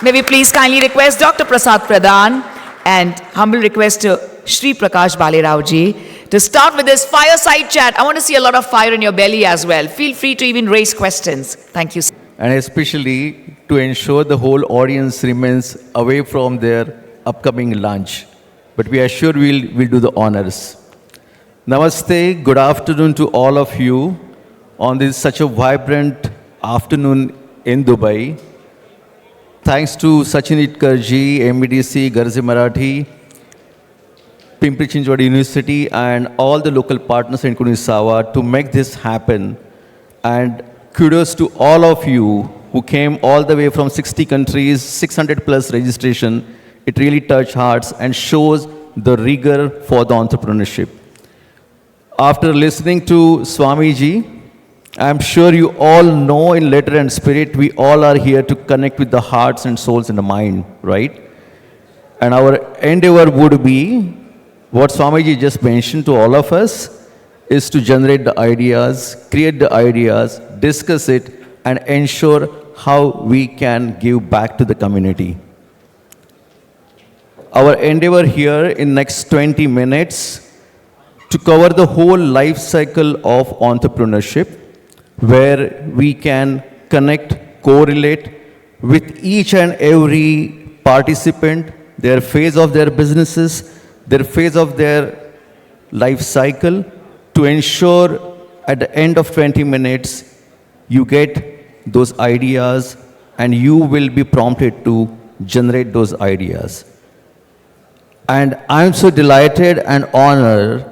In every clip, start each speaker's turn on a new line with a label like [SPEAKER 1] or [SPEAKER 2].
[SPEAKER 1] May we please kindly request Dr. Prasad Pradhaan and humble request to Shri Prakash Bhalerao ji to start with this fireside chat. I want to see a lot of fire in your belly as well. Feel free to even raise questions. Thank you.
[SPEAKER 2] And especially to ensure the whole audience remains away from their upcoming lunch. But we are sure we'll do the honors. Namaste, good afternoon to all of you on this such a vibrant afternoon in Dubai. Thanks to Sachin Itkarji, MEDC, Garze Marathi, Pimpri Chinchwad University and all the local partners including Sawa to make this happen. And kudos to all of you who came all the way from 60 countries, 600 plus registration. It really touched hearts and shows the rigor for the entrepreneurship. After listening to Swamiji, I'm sure you all know in letter and spirit, we all are here to connect with the hearts and souls and the mind, right? And our endeavor would be, what Swamiji just mentioned to all of us, is to generate the ideas, create the ideas, discuss it, and ensure how we can give back to the community. Our endeavor here in next 20 minutes to cover the whole life cycle of entrepreneurship, where we can connect, correlate with each and every participant, their phase of their businesses, their phase of their life cycle, to ensure at the end of 20 minutes, you get those ideas and you will be prompted to generate those ideas. And I'm so delighted and honored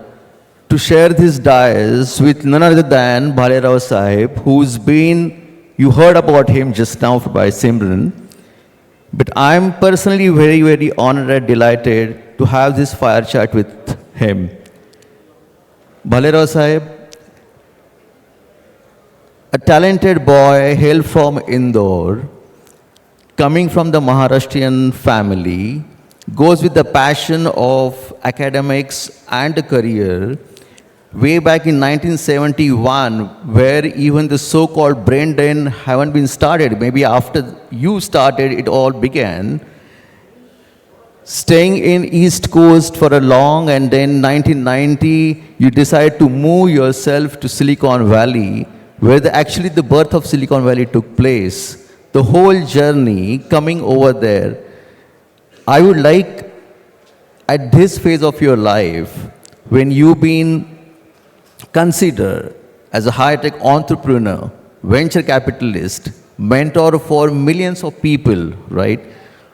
[SPEAKER 2] to share this dais with none other than Bhalerao Sahib, who's been, you heard about him just now by Simran, but I'm personally very, very honored and delighted to have this fire chat with him. Bhalerao Sahib, a talented boy hailed from Indore, coming from the Maharashtrian family, goes with the passion of academics and a career, way back in 1971, where even the so-called brain drain haven't been started. Maybe after you started, it all began. Staying in East Coast for a long, and then 1990, you decide to move yourself to Silicon Valley, where actually the birth of Silicon Valley took place. The whole journey coming over there, I would like, at this phase of your life, when you've been considered as a high-tech entrepreneur, venture capitalist, mentor for millions of people, right?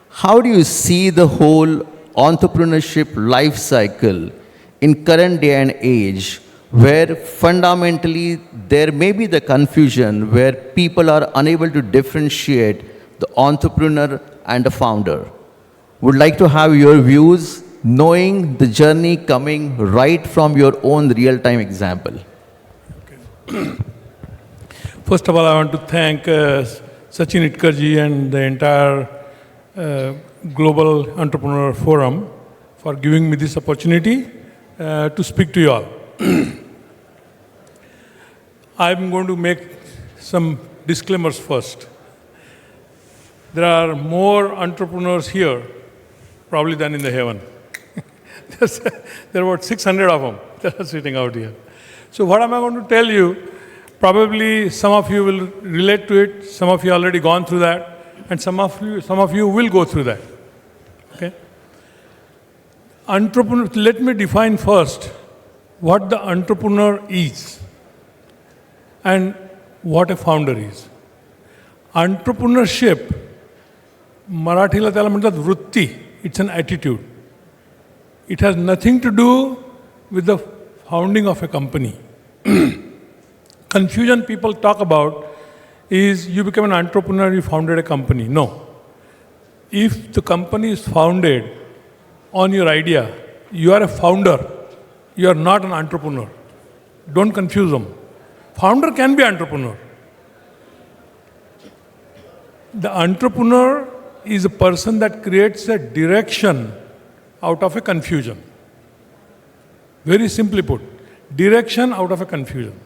[SPEAKER 2] How do you see the whole entrepreneurship life cycle in current day and age, where fundamentally there may be the confusion where people are unable to differentiate the entrepreneur and the founder? Would like to have your views, knowing the journey coming right from your own real-time example.
[SPEAKER 3] Okay. First of all, I want to thank Sachin Itkarji and the entire Global Entrepreneur Forum for giving me this opportunity to speak to you all. I'm going to make some disclaimers first. There are more entrepreneurs here probably than in the heaven. There are about 600 of them that are sitting out here. So what am I going to tell you? Probably some of you will relate to it, some of you already gone through that, and some of you will go through that. Okay? Entrepreneur, let me define first what the entrepreneur is and what a founder is. Entrepreneurship, Marathila त्याला म्हणतात वृत्ती. It's an attitude. It has nothing to do with the founding of a company. Confusion people talk about is you become an entrepreneur, you founded a company. No. If the company is founded on your idea, you are a founder. You are not an entrepreneur. Don't confuse them. Founder can be entrepreneur. The entrepreneur is a person that creates a direction out of a confusion. Very simply put, direction out of a confusion.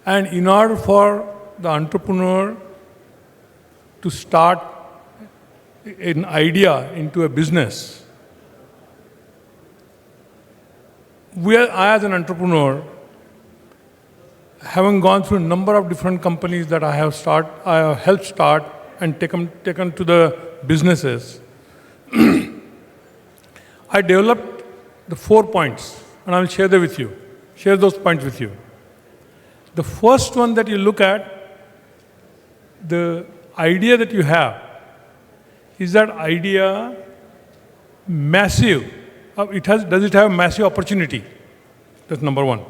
[SPEAKER 3] And in order for the entrepreneur to start an idea into a business, I as an entrepreneur, having gone through a number of different companies that I have helped start and taken to the businesses, I developed the 4 points, and I will share those points with you. The first one that you look at, the idea that you have, is that idea massive? Does it have a massive opportunity? That's number one.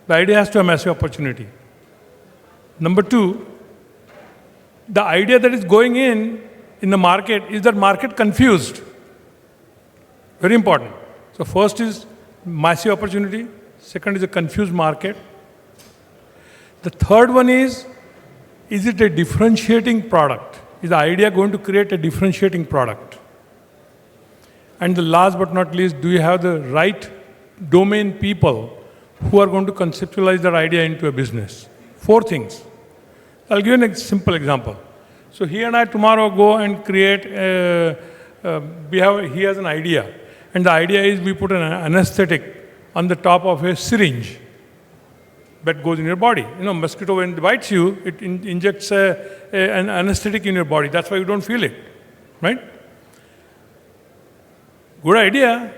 [SPEAKER 3] The idea has to have massive opportunity. Number two, the idea that is going in the market, is that market confused? Very important. So first is massive opportunity. Second is a confused market. The third one is it a differentiating product? Is the idea going to create a differentiating product? And the last but not least, do you have the right domain people who are going to conceptualize that idea into a business? 4 things. I'll give you a simple example. So he and I tomorrow go and create, he has an idea. And the idea is we put an anesthetic on the top of a syringe that goes in your body. You know, mosquito, when it bites you, it injects an anesthetic in your body. That's why you don't feel it, right? Good idea.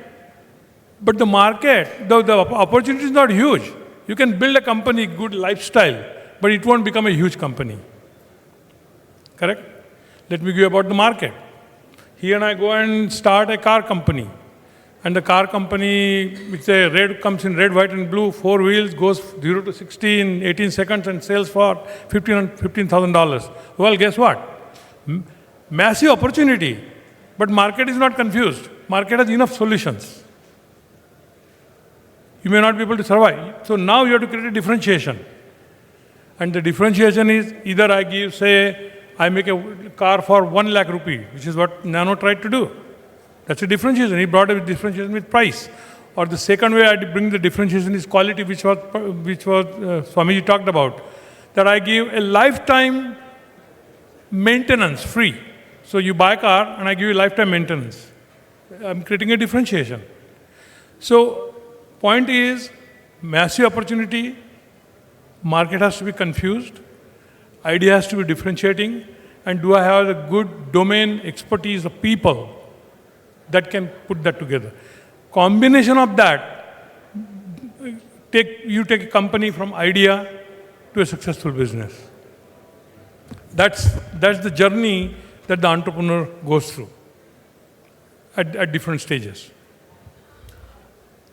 [SPEAKER 3] But the market, the opportunity is not huge. You can build a company, good lifestyle, but it won't become a huge company. Correct? Let me give you about the market. He and I go and start a car company. And the car company, comes in red, white, and blue, 4 wheels, goes 0 to 60 in 18 seconds and sells for $15,000. Well, guess what? Massive opportunity, but market is not confused. Market has enough solutions. You may not be able to survive. So now you have to create a differentiation. And the differentiation is either I make a car for 1 lakh rupee, which is what Nano tried to do. That's a differentiation. He brought a differentiation with price. Or the second way I bring the differentiation is quality, which was Swamiji talked about. That I give a lifetime maintenance free. So you buy a car and I give you lifetime maintenance. I'm creating a differentiation. So point is, massive opportunity, market has to be confused, idea has to be differentiating, and do I have the good domain expertise of people that can put that together. Combination of that, you take a company from idea to a successful business. That's the journey that the entrepreneur goes through at different stages.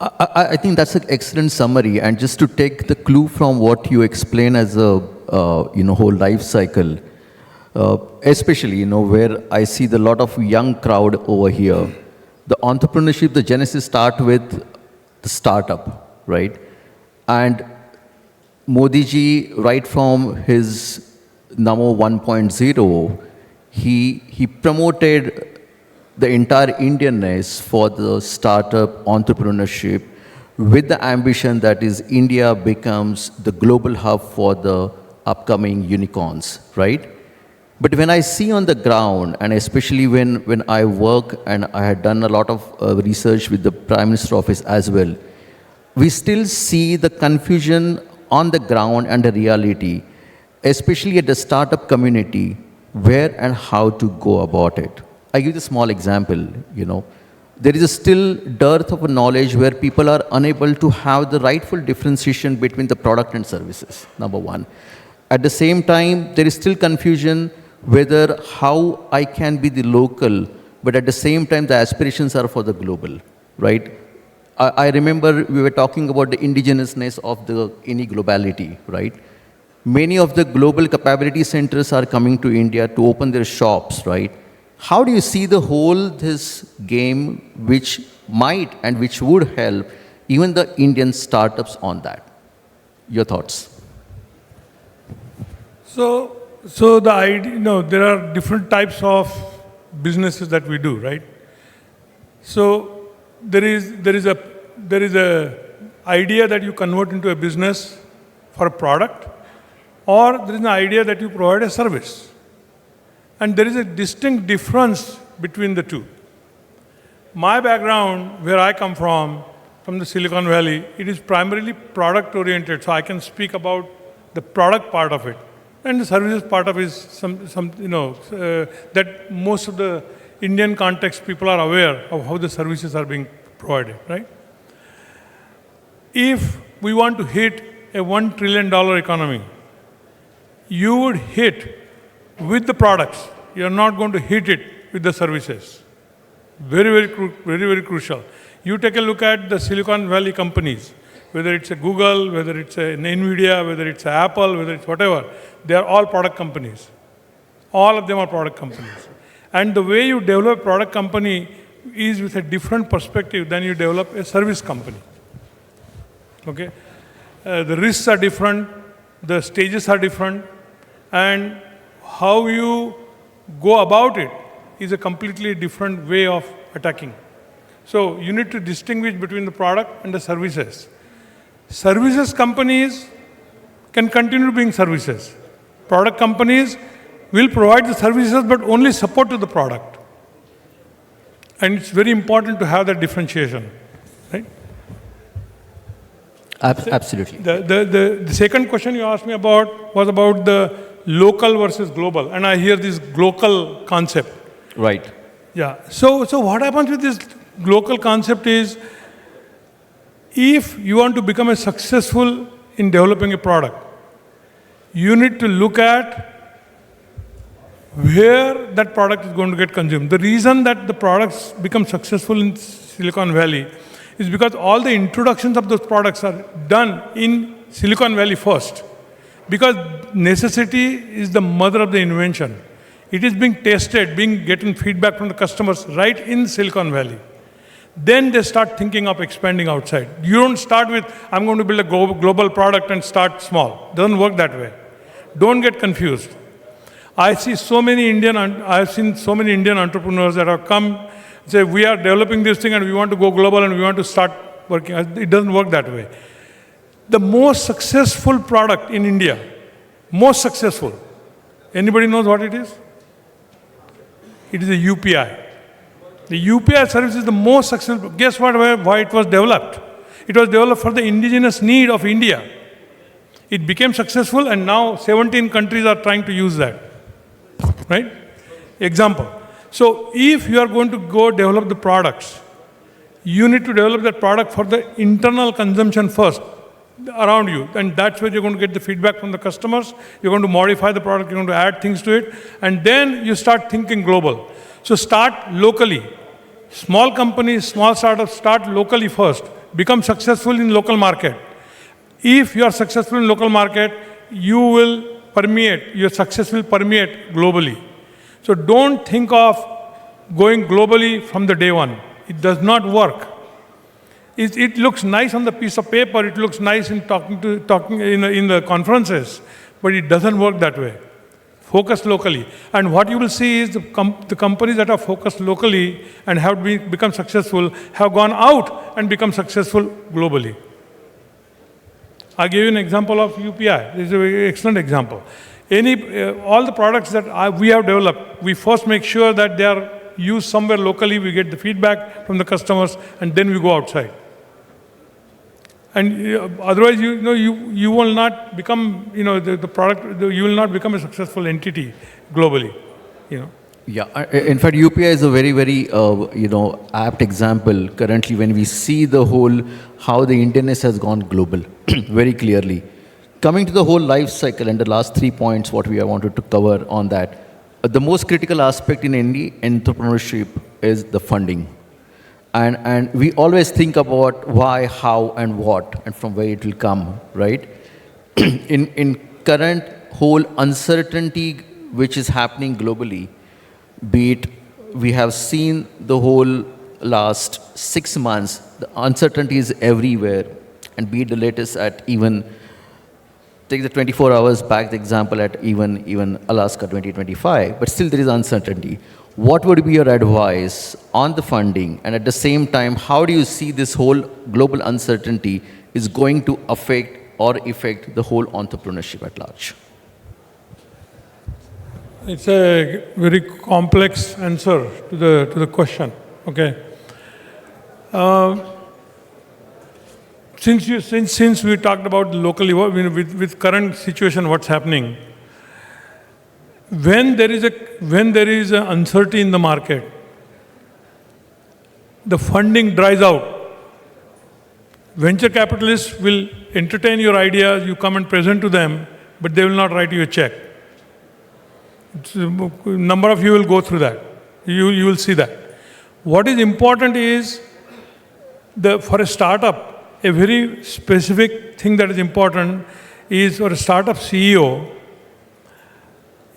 [SPEAKER 2] I think that's an excellent summary. And just to take the clue from what you explain as a whole life cycle, especially where I see the lot of young crowd over here. The entrepreneurship, the genesis start with the startup, right? And Modi ji, right from his Namo 1.0, he promoted the entire Indianness for the startup entrepreneurship with the ambition that is India becomes the global hub for the upcoming unicorns, right? But when I see on the ground, and especially when I work, and I had done a lot of research with the Prime Minister office as well, we still see the confusion on the ground and the reality, especially at the startup community, where and how to go about it. I give you a small example, There is a still dearth of knowledge where people are unable to have the rightful differentiation between the product and services, number one. At the same time, there is still confusion whether how I can be the local, but at the same time, the aspirations are for the global, right? I remember we were talking about the indigenousness of any globality, right? Many of the global capability centers are coming to India to open their shops, right? How do you see this game which might and which would help even the Indian startups on that? Your thoughts?
[SPEAKER 3] So the idea, there are different types of businesses that we do, right? So there is a idea that you convert into a business for a product, or there is an idea that you provide a service. And there is a distinct difference between the two. My background, where I come from the Silicon Valley, it is primarily product oriented, so I can speak about the product part of it. And the services part of it is that most of the Indian context people are aware of how the services are being provided, right? If we want to hit a $1 trillion economy, you would hit with the products. You are not going to hit it with the services. Very, very crucial. You take a look at the Silicon Valley companies, whether it's a Google, whether it's an NVIDIA, whether it's an Apple, whether it's whatever, they are all product companies. All of them are product companies. And the way you develop a product company is with a different perspective than you develop a service company. Okay? The risks are different, the stages are different, and how you go about it is a completely different way of attacking. So you need to distinguish between the product and the services. Services companies can continue being services. Product companies will provide the services but only support to the product. And it's very important to have that differentiation, right?
[SPEAKER 2] Absolutely.
[SPEAKER 3] The second question you asked me about was about the local versus global. And I hear this global concept.
[SPEAKER 2] Right.
[SPEAKER 3] Yeah. So what happens with this local concept is, if you want to become a successful in developing a product, you need to look at where that product is going to get consumed. The reason that the products become successful in Silicon Valley is because all the introductions of those products are done in Silicon Valley first. Because necessity is the mother of the invention. It is being tested, getting feedback from the customers right in Silicon Valley. Then they start thinking of expanding outside. You don't start with, I'm going to build a global product and start small. It doesn't work that way. Don't get confused. I've seen so many Indian entrepreneurs that have come, say, we are developing this thing and we want to go global and we want to start working. It doesn't work that way. The most successful product in India, most successful, anybody knows what it is? It is a UPI. The UPI service is the most successful. Guess what? Why it was developed? It was developed for the indigenous need of India. It became successful, and now 17 countries are trying to use that. Right? Example. So if you are going to go develop the products, you need to develop that product for the internal consumption first around you. And that's where you're going to get the feedback from the customers. You're going to modify the product, you're going to add things to it, and then you start thinking global. So start locally. Small companies, small startups, start locally first. Become successful in local market. If you are successful in local market, you will permeate, your success will permeate globally. So don't think of going globally from the day one. It does not work. It looks nice on the piece of paper, it looks nice in talking in the conferences, but it doesn't work that way. Focus locally. And what you will see is the companies that are focused locally and have become successful have gone out and become successful globally. I'll give you an example of UPI. This is a very excellent example. All the products that we have developed, we first make sure that they are used somewhere locally, we get the feedback from the customers, and then we go outside. And otherwise, you will not become, the product, you will not become a successful entity globally,
[SPEAKER 2] Yeah, in fact, UPI is a very, very, apt example currently when we see the whole, how the Indianness has gone global, very clearly. Coming to the whole life cycle and the last 3 points, what we wanted to cover on that, the most critical aspect in any entrepreneurship is the funding. And we always think about why, how, and what, and from where it will come, right? in current whole uncertainty which is happening globally, be it, we have seen the whole last 6 months, the uncertainty is everywhere, and be it the latest at even, take the 24 hours back, the example at even Alaska 2025, but still there is uncertainty. What would be your advice on the funding, and at the same time, how do you see this whole global uncertainty is going to affect the whole entrepreneurship at large?
[SPEAKER 3] It's a very complex answer to the question. Okay. Since we talked about locally with current situation, what's happening? When there is a uncertainty in the market, the funding dries out. Venture capitalists will entertain your ideas, you come and present to them, but they will not write you a check. A number of you will go through that. You will see that. What is important is, for a startup, a very specific thing that is important is, for a startup CEO,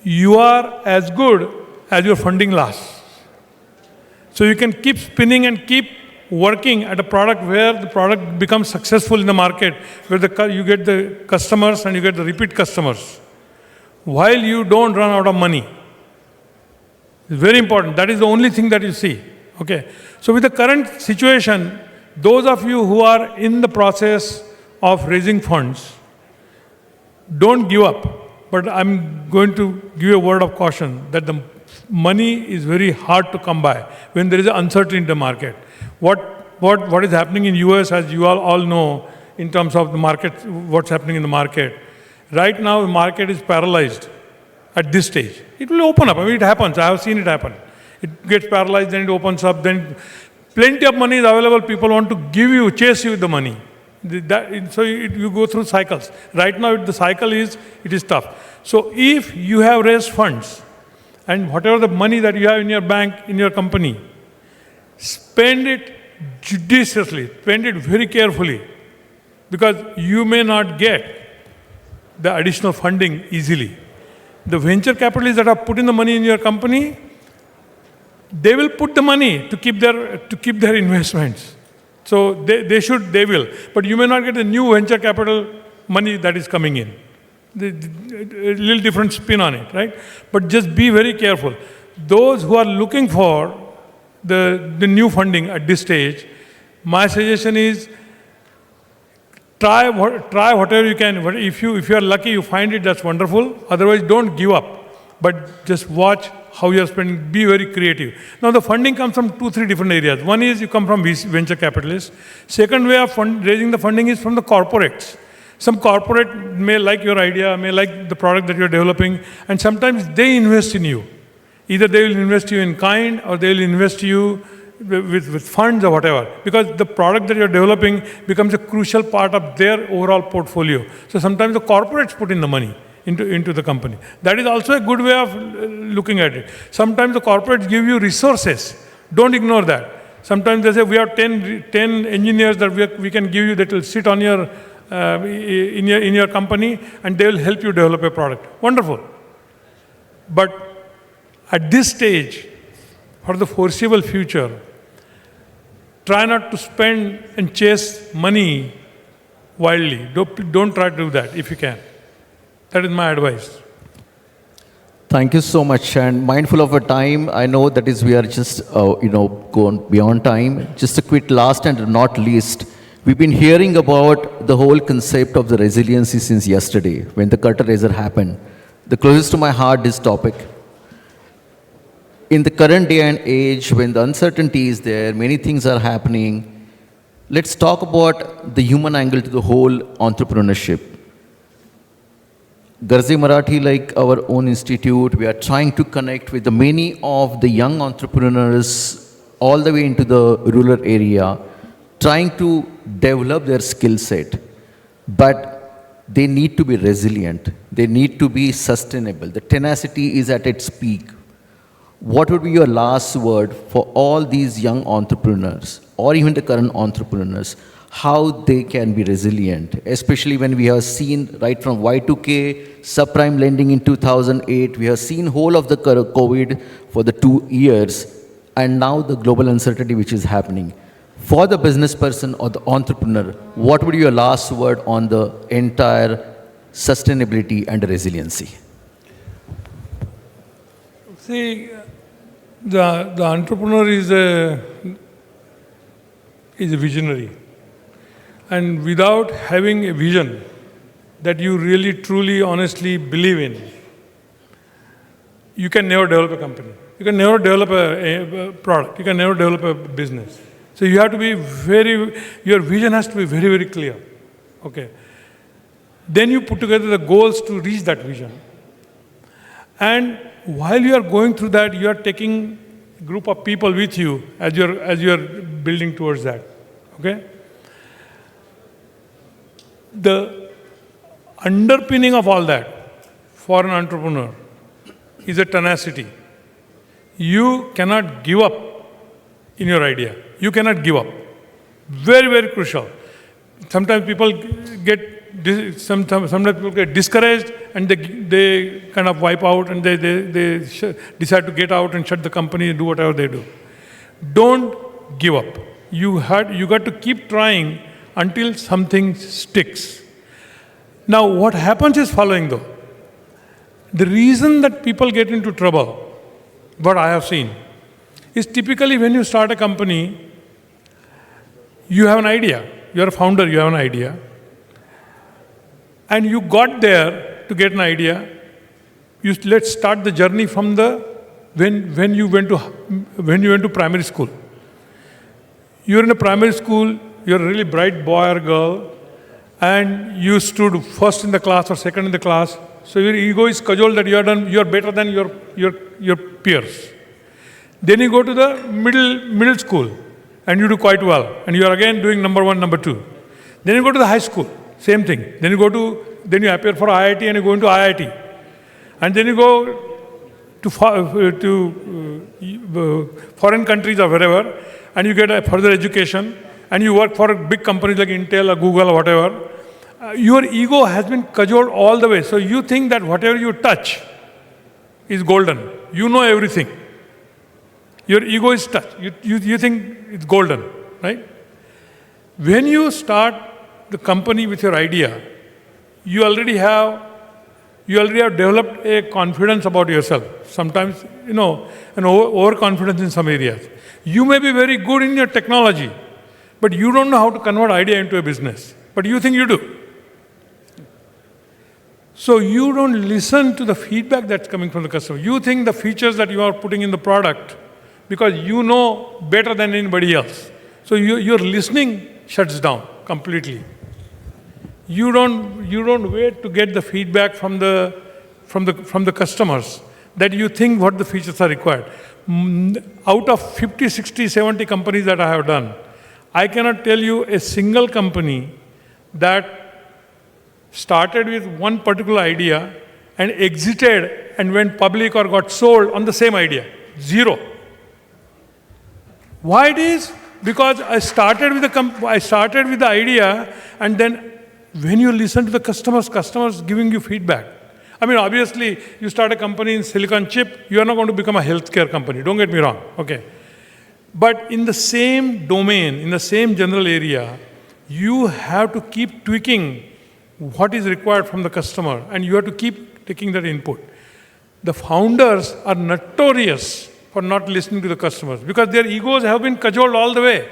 [SPEAKER 3] you are as good as your funding lasts. So you can keep spinning and keep working at a product where the product becomes successful in the market, where you get the customers and you get the repeat customers, while you don't run out of money. It's very important. That is the only thing that you see. Okay. So with the current situation, those of you who are in the process of raising funds, don't give up. But I'm going to give you a word of caution that the money is very hard to come by when there is an uncertainty in the market. What is happening in US, as you all know, in terms of the market, what's happening in the market. Right now, the market is paralyzed at this stage. It will open up. I mean, it happens. I have seen it happen. It gets paralyzed, then it opens up, then plenty of money is available. People want to chase you with the money. You go through cycles. Right now, the cycle is tough. So if you have raised funds, and whatever the money that you have in your bank, in your company, spend it judiciously, spend it very carefully, because you may not get the additional funding easily. The venture capitalists that have put in the money in your company, they will put the money to keep their investments. So they will. But you may not get the new venture capital money that is coming in. A little different spin on it, right? But just be very careful. Those who are looking for the new funding at this stage, my suggestion is try whatever you can. If you are lucky, you find it, that's wonderful. Otherwise, don't give up. But just watch how you are spending. Be very creative. Now, the funding comes from 2-3 different areas. One is you come from venture capitalists. Second way of raising the funding is from the corporates. Some corporate may like your idea, may like the product that you're developing, and sometimes they invest in you. Either they will invest you in kind, or they will invest you with funds or whatever, because the product that you're developing becomes a crucial part of their overall portfolio. So sometimes the corporates put in the money into the company. That is also a good way of looking at it. Sometimes the corporates give you resources. Don't ignore that. Sometimes they say, we have 10 engineers that we can give you that will sit on your in your company, and they will help you develop a product. Wonderful. But at this stage, for the foreseeable future, try not to spend and chase money wildly. Don't try to do that if you can. That is my advice.
[SPEAKER 2] Thank you so much. And mindful of our time, I know that we are just going beyond time. Just a quick last and not least, we've been hearing about the whole concept of the resiliency since yesterday, when the curtain raiser happened. The closest to my heart, this topic. In the current day and age, when the uncertainty is there, many things are happening, let's talk about the human angle to the whole entrepreneurship. Garze Marathi, like our own institute, we are trying to connect with many of the young entrepreneurs all the way into the rural area, trying to develop their skill set. But they need to be resilient. They need to be sustainable. The tenacity is at its peak. What would be your last word for all these young entrepreneurs, or even the current entrepreneurs, how they can be resilient, especially when we have seen right from Y2K, subprime lending in 2008, we have seen whole of the COVID for the 2 years, and now the global uncertainty which is happening. For the business person or the entrepreneur, what would be your last word on the entire sustainability and resiliency?
[SPEAKER 3] See, the entrepreneur is a visionary. And without having a vision that you really, truly, honestly believe in, you can never develop a company. You can never develop a product. You can never develop a business. So you have to be your vision has to be very, very clear. Okay. Then you put together the goals to reach that vision. And while you are going through that, you are taking a group of people with you as you're building towards that. Okay? The underpinning of all that for an entrepreneur is a tenacity. You cannot give up in your idea. You cannot give up. Very, very crucial. Sometimes people get discouraged and they kind of wipe out and they decide to get out and shut the company and do whatever they do. Don't give up. You got to keep trying until something sticks. Now, what happens is following though. The reason that people get into trouble, what I have seen, is typically when you start a company, you have an idea. You're a founder, you have an idea. And you got there to get an idea. Let's start the journey from when you went to primary school. You're in a primary school, you're a really bright boy or girl, and you stood first in the class or second in the class. So your ego is cajoled that you're better than your peers. Then you go to the middle school and you do quite well. And you are again doing number one, number two. Then you go to the high school, same thing. Then you appear for IIT and you go into IIT. And then you go to foreign countries or wherever, and you get a further education, and you work for big companies like Intel or Google or whatever. Your ego has been cajoled all the way. So you think that whatever you touch is golden. You know everything. Your ego is touched. You think it's golden, right? When you start the company with your idea, you already have developed a confidence about yourself. Sometimes, an overconfidence in some areas. You may be very good in your technology, but you don't know how to convert idea into a business. But you think you do. So you don't listen to the feedback that's coming from the customer. You think the features that you are putting in the product, because you know better than anybody else. So your listening shuts down completely. You don't wait to get the feedback from the customers that you think what the features are required. Out of 50, 60, 70 companies that I have done, I cannot tell you a single company that started with one particular idea and exited and went public or got sold on the same idea. Zero. Why it is? Because I started with the idea, and then when you listen to the customers giving you feedback. I mean, obviously, you start a company in silicon chip, you are not going to become a healthcare company. Don't get me wrong. Okay. But in the same domain, in the same general area, you have to keep tweaking what is required from the customer, and you have to keep taking that input. The founders are notorious for not listening to the customers because their egos have been cajoled all the way.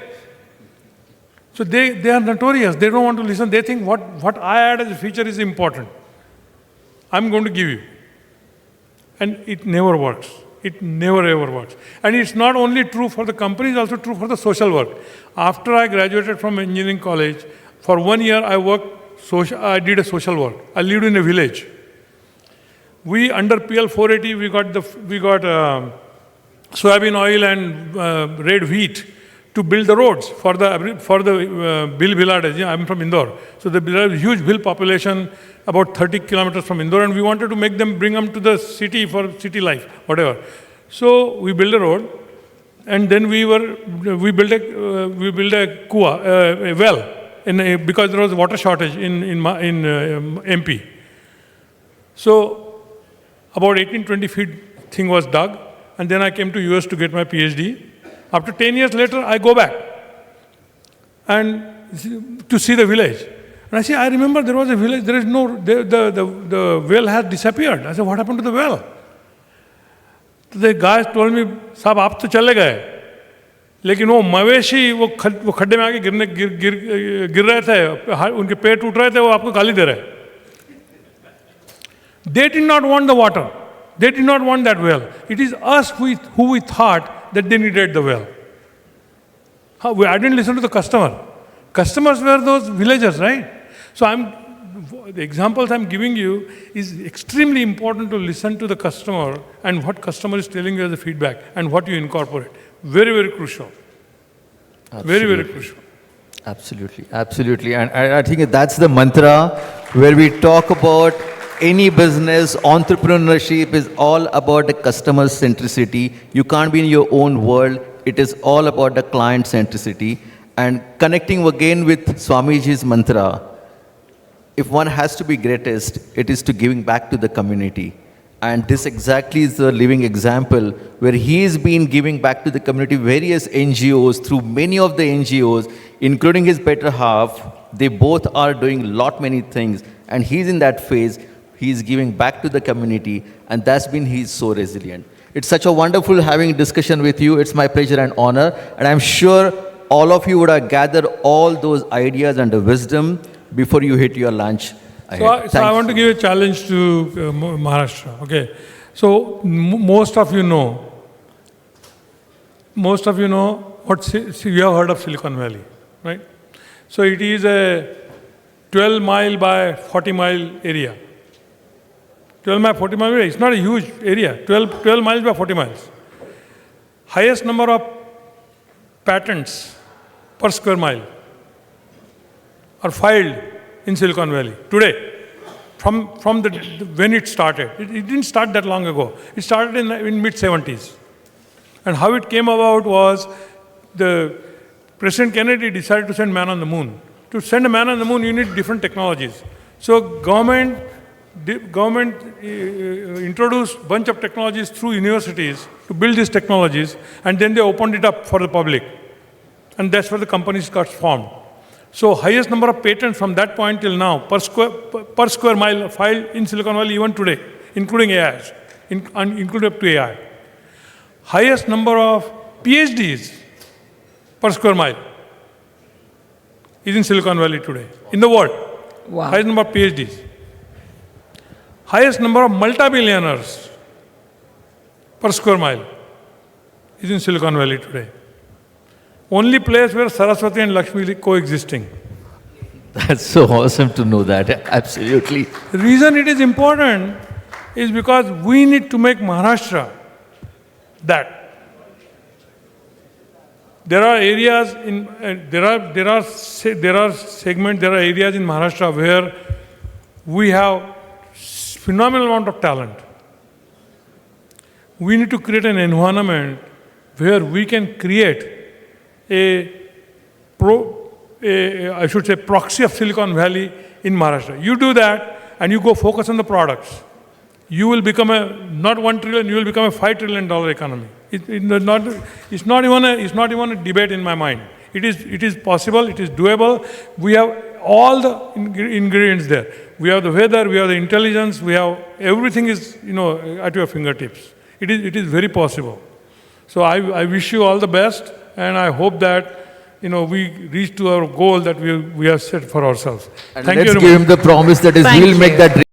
[SPEAKER 3] So they are notorious. They don't want to listen. They think what I add as a feature is important. I'm going to give you. And it never works. It never ever works. And it's not only true for the company, it's also true for the social work. After I graduated from engineering college, for 1 year I did a social work. I lived in a village. Under PL 480, we got soybean oil and red wheat to build the roads for the Bhil village. I'm from Indore. So there is a huge Bhil population, about 30 kilometers from Indore, and we wanted to bring them to the city for city life, whatever. So we built a road, and then we built a well, because there was a water shortage in MP. So about 18-20 feet thing was dug, and then I came to US to get my PhD. After 10 years later, I go back and to see the village. And I say, I remember there was a village, the well has disappeared. I said, what happened to the well? So the guys told me, साहब आप तो चले गए, लेकिन वो मवेशी वो खड्डे में आके गिर रहे थे, उनके पेट टूट रहे थे, वो आपको गाली दे रहे. They did not want the water. They did not want that well. It is us who we thought that they needed the well. I didn't listen to the customer. Customers were those villagers, right? So the examples I'm giving you is extremely important to listen to the customer and what customer is telling you as a feedback and what you incorporate. Very, very crucial. Very, very crucial.
[SPEAKER 2] Absolutely, absolutely. And I think that's the mantra where we talk about any business, entrepreneurship is all about the customer centricity. You can't be in your own world. It is all about the client centricity. And connecting again with Swamiji's mantra, if one has to be greatest, it is to giving back to the community. And this exactly is the living example where he has been giving back to the community, various NGOs, through many of the NGOs, including his better half. They both are doing many things. And he's in that phase. He's giving back to the community. And that's been, he's so resilient. It's such a wonderful having a discussion with you. It's my pleasure and honor. And I'm sure all of you would have gathered all those ideas and the wisdom before you hit your lunch.
[SPEAKER 3] So I want to give a challenge to Maharashtra. Okay, so most of you know what you have heard of Silicon Valley, right? So it is a 12-mile by 40-mile area. 12 by 40 miles area. It's not a huge area. 12 miles by 40 miles. Highest number of patents per square mile are filed in Silicon Valley today, from when it started. It didn't start that long ago. It started in mid-70s. And how it came about was the President Kennedy decided to send man on the moon. To send a man on the moon, you need different technologies. So government introduced a bunch of technologies through universities to build these technologies, and then they opened it up for the public. And that's where the companies got formed. So highest number of patents from that point till now, per square mile filed in Silicon Valley even today, including AI, including up to AI. Highest number of PhDs per square mile is in Silicon Valley today, in the world.
[SPEAKER 1] Wow.
[SPEAKER 3] Highest number of PhDs. Highest number of multi-billionaires per square mile is in Silicon Valley today. Only place where Saraswati and Lakshmi are coexisting.
[SPEAKER 2] That's so awesome to know that. Absolutely.
[SPEAKER 3] The reason it is important is because we need to make Maharashtra that. There are areas in there are areas in Maharashtra where we have phenomenal amount of talent. We need to create an environment where we can create proxy of Silicon Valley in Maharashtra. You do that and you go focus on the products. You will become not $1 trillion, you will become a $5 trillion economy. It's not even a debate in my mind. It is possible, it is doable. We have all the ingredients there. We have the weather, we have the intelligence, we have everything is at your fingertips. It is very possible. So I wish you all the best, and I hope that we reach to our goal that we have set for ourselves.
[SPEAKER 2] And
[SPEAKER 3] Thank you
[SPEAKER 2] let's
[SPEAKER 3] very
[SPEAKER 2] give
[SPEAKER 3] much.
[SPEAKER 2] him the promise that is
[SPEAKER 1] Thank
[SPEAKER 2] we'll make
[SPEAKER 1] you.
[SPEAKER 2] that dream